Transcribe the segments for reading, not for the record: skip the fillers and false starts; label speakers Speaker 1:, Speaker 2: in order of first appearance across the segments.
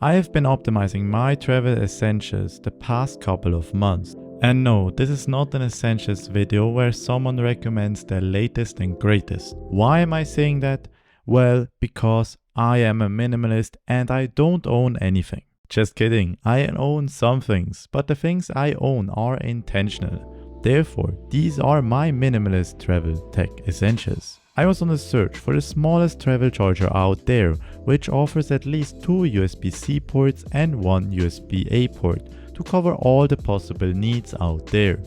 Speaker 1: I have been optimizing my travel essentials the past couple of months. And no, this is not an essentials video where someone recommends their latest and greatest. Why am I saying that? Well, because I am a minimalist and I don't own anything. Just kidding, I own some things, but the things I own are intentional. Therefore, these are my minimalist travel tech essentials. I was on a search for the smallest travel charger out there, which offers at least 2 USB-C ports and 1 USB-A port to cover all the possible needs out there.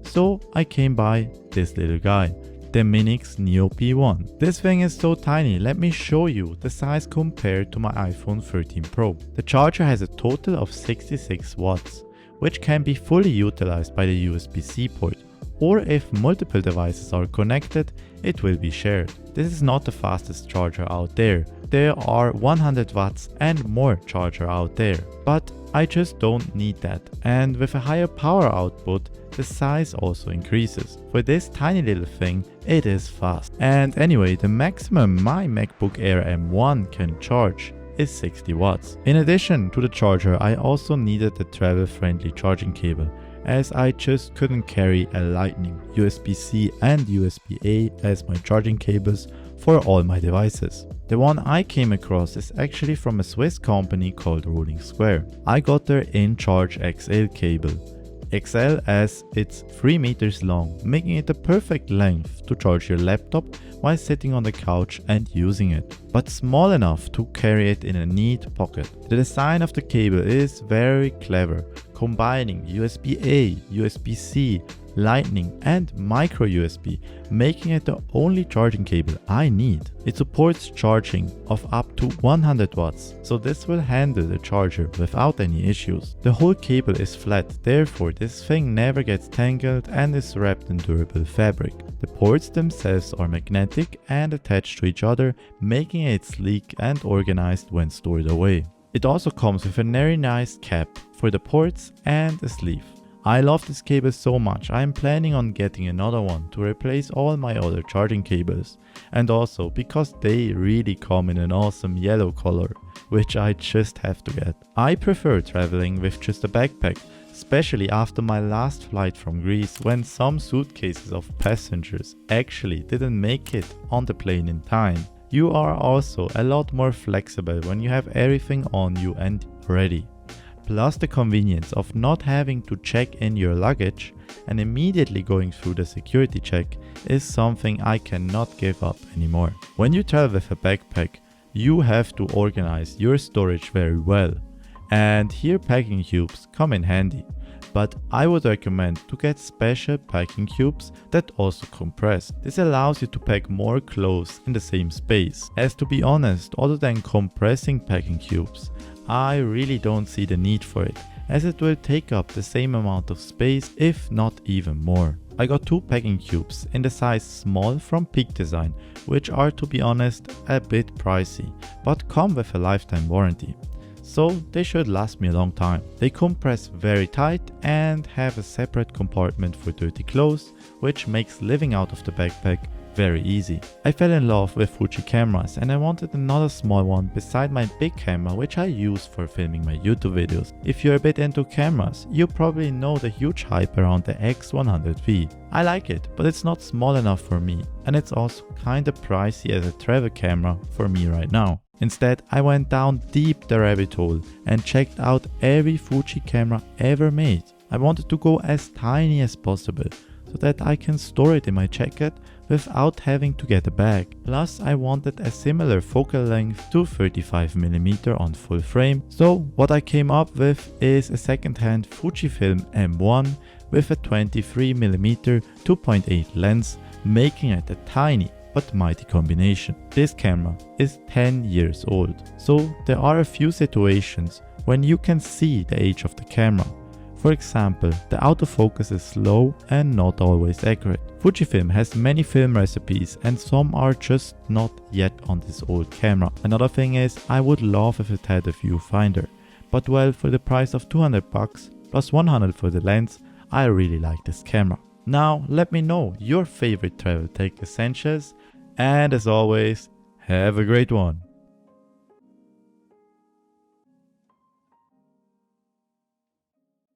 Speaker 1: So I came by this little guy, the Minix Neo P1. This thing is so tiny, let me show you the size compared to my iPhone 13 Pro. The charger has a total of 66 watts, which can be fully utilized by the USB-C port, or if multiple devices are connected, it will be shared. This is not the fastest charger out there. There are 100 watts and more charger out there, but I just don't need that, and with a higher power output, the size also increases. For this tiny little thing, it is fast. And anyway, the maximum my MacBook Air M1 can charge is 60 watts. In addition to the charger, I also needed a travel-friendly charging cable, as I just couldn't carry a Lightning, USB-C and USB-A as my charging cables for all my devices. The one I came across is actually from a Swiss company called Rolling Square. I got their inCharge XL cable. XL as it's 3 meters long, making it the perfect length to charge your laptop while sitting on the couch and using it, but small enough to carry it in a neat pocket. The design of the cable is very clever, combining USB-A, USB-C, Lightning and micro USB, making it the only charging cable I need. It supports charging of up to 100 watts, so this will handle the charger without any issues. The whole cable is flat, therefore this thing never gets tangled and is wrapped in durable fabric. The ports themselves are magnetic and attached to each other, making it sleek and organized when stored away. It also comes with a very nice cap for the ports and a sleeve. I love this cable so much, I am planning on getting another one to replace all my other charging cables, and also because they really come in an awesome yellow color, which I just have to get. I prefer traveling with just a backpack, especially after my last flight from Greece, when some suitcases of passengers actually didn't make it on the plane in time. You are also a lot more flexible when you have everything on you and ready. Plus the convenience of not having to check in your luggage and immediately going through the security check is something I cannot give up anymore. When you travel with a backpack, you have to organize your storage very well, and here packing cubes come in handy. But I would recommend to get special packing cubes that also compress. This allows you to pack more clothes in the same space. As to be honest, other than compressing packing cubes, I really don't see the need for it, as it will take up the same amount of space, if not even more. I got 2 packing cubes in the size small from Peak Design, which are, to be honest, a bit pricey, but come with a lifetime warranty. So they should last me a long time. They compress very tight and have a separate compartment for dirty clothes, which makes living out of the backpack very easy. I fell in love with Fuji cameras and I wanted another small one beside my big camera, which I use for filming my YouTube videos. If you're a bit into cameras, you probably know the huge hype around the X100V. I like it, but it's not small enough for me, and it's also kinda pricey as a travel camera for me right now. Instead, I went down deep the rabbit hole and checked out every Fuji camera ever made. I wanted to go as tiny as possible, so that I can store it in my jacket without having to get a bag. Plus I wanted a similar focal length to 35mm on full frame, so what I came up with is a second-hand Fujifilm M1 with a 23mm 2.8 lens, making it a tiny but mighty combination. This camera is 10 years old, so there are a few situations when you can see the age of the camera. For example, the autofocus is slow and not always accurate. Fujifilm has many film recipes and some are just not yet on this old camera. Another thing is, I would love if it had a viewfinder, but well, for the price of 200 bucks plus 100 for the lens, I really like this camera. Now let me know your favorite travel tech essentials, and as always, have a great one.